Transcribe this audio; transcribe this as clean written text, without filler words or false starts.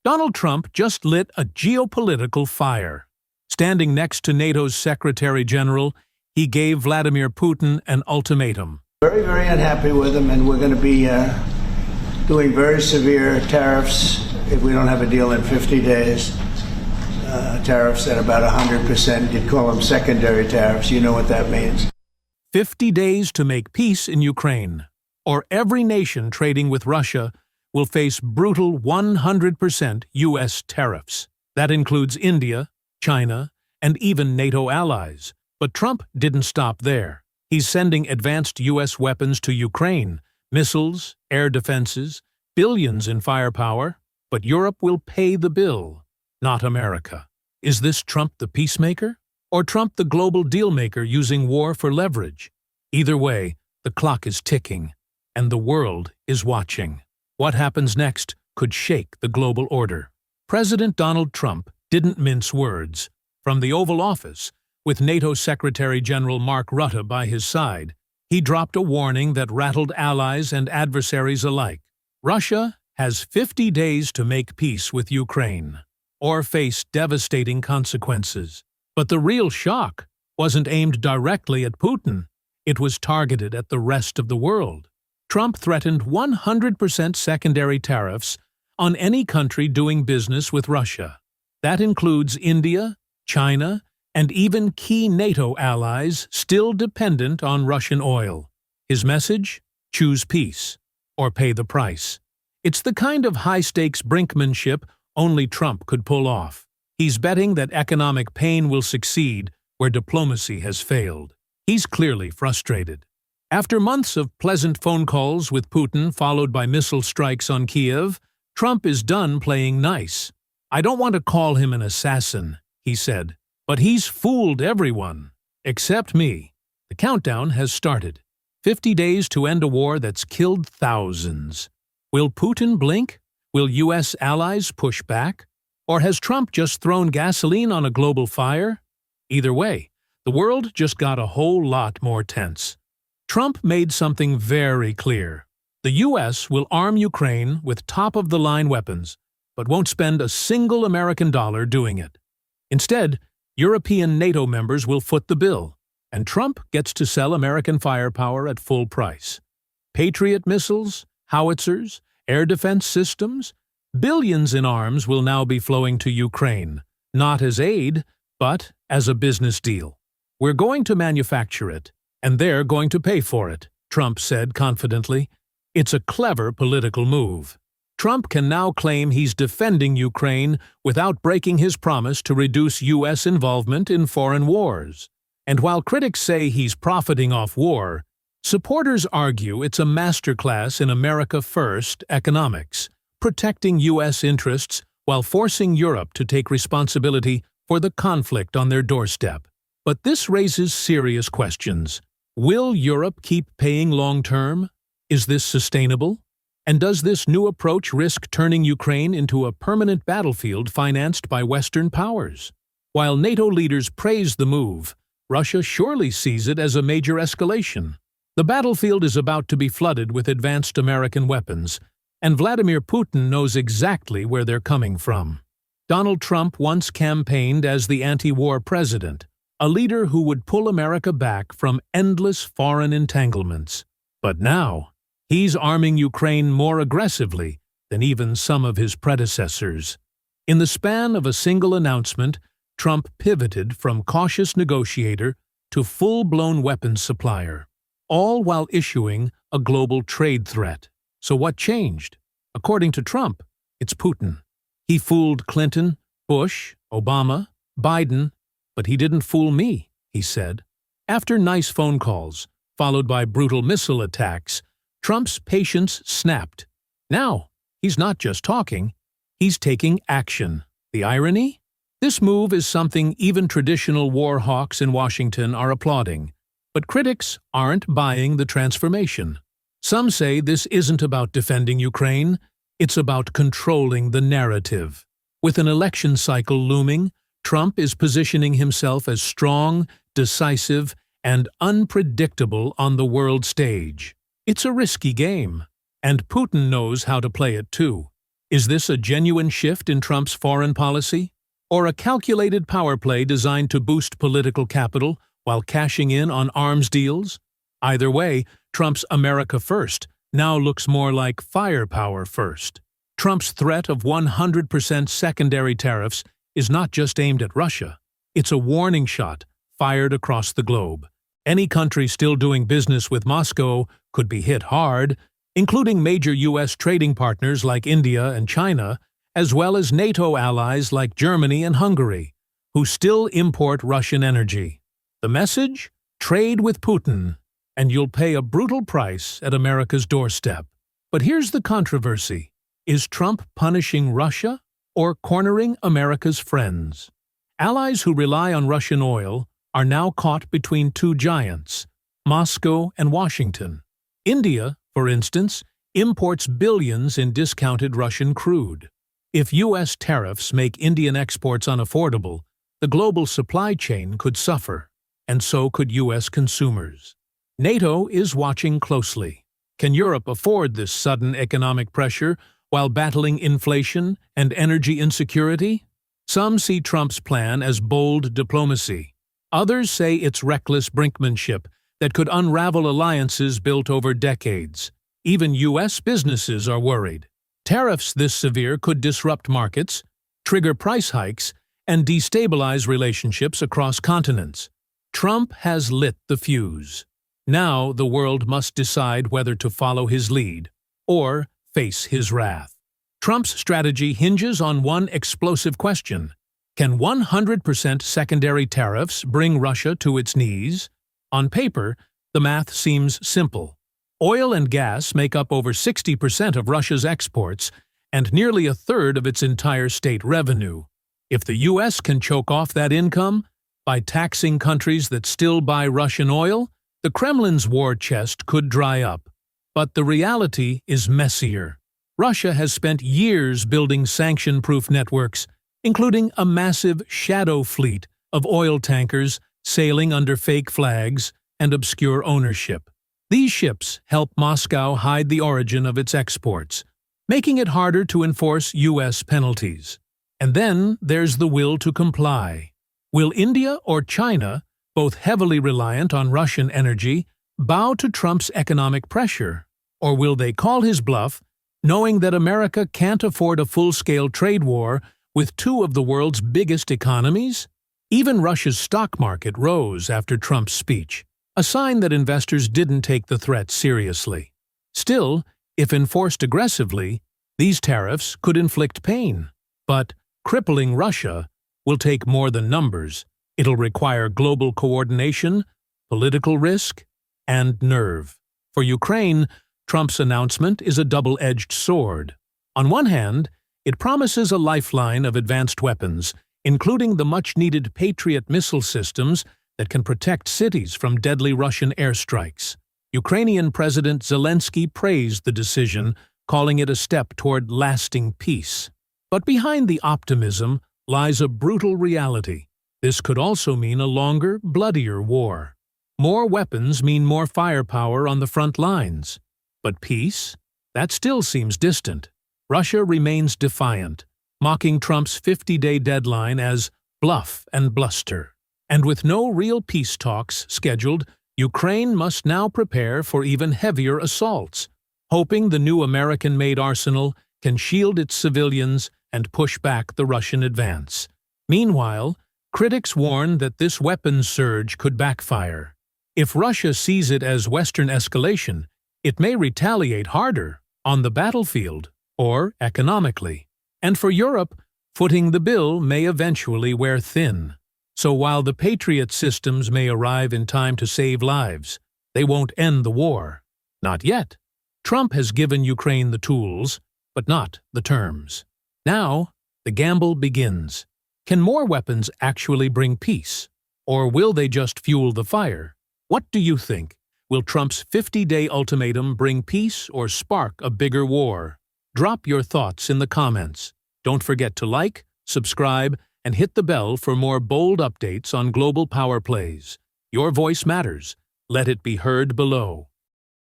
Donald Trump just lit a geopolitical fire. Standing next to NATO's Secretary General, he gave Vladimir Putin an ultimatum. Very, very unhappy with him, and we're going to be doing very severe tariffs if we don't have a deal in 50 days. Tariffs at about 100%. You'd call them secondary tariffs. You know what that means. 50 days to make peace in Ukraine, or every nation trading with Russia will face brutal 100% U.S. tariffs. That includes India, China, and even NATO allies. But Trump didn't stop there. He's sending advanced U.S. weapons to Ukraine, missiles, air defenses, billions in firepower. But Europe will pay the bill, not America. Is this Trump the peacemaker? Or Trump the global dealmaker using war for leverage? Either way, the clock is ticking, and the world is watching. What happens next could shake the global order. President Donald Trump didn't mince words. From the Oval Office, with NATO Secretary General Mark Rutte by his side, he dropped a warning that rattled allies and adversaries alike. Russia has 50 days to make peace with Ukraine, or face devastating consequences. But the real shock wasn't aimed directly at Putin. It was targeted at the rest of the world. Trump threatened 100% secondary tariffs on any country doing business with Russia. That includes India, China, and even key NATO allies still dependent on Russian oil. His message? Choose peace, or pay the price. It's the kind of high-stakes brinkmanship only Trump could pull off. He's betting that economic pain will succeed where diplomacy has failed. He's clearly frustrated. After months of pleasant phone calls with Putin followed by missile strikes on Kiev, Trump is done playing nice. "I don't want to call him an assassin," he said, "but he's fooled everyone, except me." The countdown has started. 50 days to end a war that's killed thousands. Will Putin blink? Will U.S. allies push back? Or has Trump just thrown gasoline on a global fire? Either way, the world just got a whole lot more tense. Trump made something very clear. The U.S. will arm Ukraine with top-of-the-line weapons, but won't spend a single American dollar doing it. Instead, European NATO members will foot the bill, and Trump gets to sell American firepower at full price. Patriot missiles, howitzers, air defense systems, billions in arms will now be flowing to Ukraine, not as aid, but as a business deal. "We're going to manufacture it, and they're going to pay for it," Trump said confidently. It's a clever political move. Trump can now claim he's defending Ukraine without breaking his promise to reduce U.S. involvement in foreign wars. And while critics say he's profiting off war, supporters argue it's a masterclass in America First economics, protecting U.S. interests while forcing Europe to take responsibility for the conflict on their doorstep. But this raises serious questions. Will Europe keep paying long-term? Is this sustainable? And does this new approach risk turning Ukraine into a permanent battlefield financed by Western powers? While NATO leaders praise the move, Russia surely sees it as a major escalation. The battlefield is about to be flooded with advanced American weapons, and Vladimir Putin knows exactly where they're coming from. Donald Trump once campaigned as the anti-war president, a leader who would pull America back from endless foreign entanglements. But now, he's arming Ukraine more aggressively than even some of his predecessors. In the span of a single announcement, Trump pivoted from cautious negotiator to full-blown weapons supplier, all while issuing a global trade threat. So what changed? According to Trump, it's Putin. He fooled Clinton, Bush, Obama, Biden, but he didn't fool me, he said. After nice phone calls, followed by brutal missile attacks, Trump's patience snapped. Now, he's not just talking, he's taking action. The irony? This move is something even traditional war hawks in Washington are applauding. But critics aren't buying the transformation. Some say this isn't about defending Ukraine, it's about controlling the narrative. With an election cycle looming, Trump is positioning himself as strong, decisive, and unpredictable on the world stage. It's a risky game, and Putin knows how to play it too. Is this a genuine shift in Trump's foreign policy? Or a calculated power play designed to boost political capital while cashing in on arms deals? Either way, Trump's America First now looks more like firepower first. Trump's threat of 100% secondary tariffs is not just aimed at Russia. It's a warning shot fired across the globe. Any country still doing business with Moscow could be hit hard, including major U.S. trading partners like India and China, as well as NATO allies like Germany and Hungary, who still import Russian energy. The message? Trade with Putin, and you'll pay a brutal price at America's doorstep. But here's the controversy. Is Trump punishing Russia or cornering America's friends? Allies who rely on Russian oil are now caught between two giants, Moscow and Washington. India, for instance, imports billions in discounted Russian crude. If U.S. tariffs make Indian exports unaffordable, the global supply chain could suffer, and so could U.S. consumers. NATO is watching closely. Can Europe afford this sudden economic pressure while battling inflation and energy insecurity? Some see Trump's plan as bold diplomacy. Others say it's reckless brinkmanship that could unravel alliances built over decades. Even U.S. businesses are worried. Tariffs this severe could disrupt markets, trigger price hikes, and destabilize relationships across continents. Trump has lit the fuse. Now the world must decide whether to follow his lead or face his wrath. Trump's strategy hinges on one explosive question. Can 100% secondary tariffs bring Russia to its knees? On paper, the math seems simple. Oil and gas make up over 60% of Russia's exports and nearly a third of its entire state revenue. If the U.S. can choke off that income by taxing countries that still buy Russian oil, the Kremlin's war chest could dry up. But the reality is messier. Russia has spent years building sanction-proof networks, including a massive shadow fleet of oil tankers sailing under fake flags and obscure ownership. These ships help Moscow hide the origin of its exports, making it harder to enforce U.S. penalties. And then there's the will to comply. Will India or China, both heavily reliant on Russian energy, bow to Trump's economic pressure? Or will they call his bluff, knowing that America can't afford a full-scale trade war with two of the world's biggest economies? Even Russia's stock market rose after Trump's speech, a sign that investors didn't take the threat seriously. Still, if enforced aggressively, these tariffs could inflict pain. But crippling Russia will take more than numbers. It'll require global coordination, political risk, and nerve. For Ukraine, Trump's announcement is a double-edged sword. On one hand, it promises a lifeline of advanced weapons, including the much-needed Patriot missile systems that can protect cities from deadly Russian airstrikes. Ukrainian President Zelensky praised the decision, calling it a step toward lasting peace. But behind the optimism lies a brutal reality. This could also mean a longer, bloodier war. More weapons mean more firepower on the front lines. But peace? That still seems distant. Russia remains defiant, mocking Trump's 50-day deadline as bluff and bluster. And with no real peace talks scheduled, Ukraine must now prepare for even heavier assaults, hoping the new American-made arsenal can shield its civilians and push back the Russian advance. Meanwhile, critics warn that this weapons surge could backfire. If Russia sees it as Western escalation, it may retaliate harder on the battlefield or economically. And for Europe, footing the bill may eventually wear thin. So while the Patriot systems may arrive in time to save lives, they won't end the war. Not yet. Trump has given Ukraine the tools, but not the terms. Now, the gamble begins. Can more weapons actually bring peace? Or will they just fuel the fire? What do you think? Will Trump's 50-day ultimatum bring peace or spark a bigger war? Drop your thoughts in the comments. Don't forget to like, subscribe, and hit the bell for more bold updates on global power plays. Your voice matters. Let it be heard below.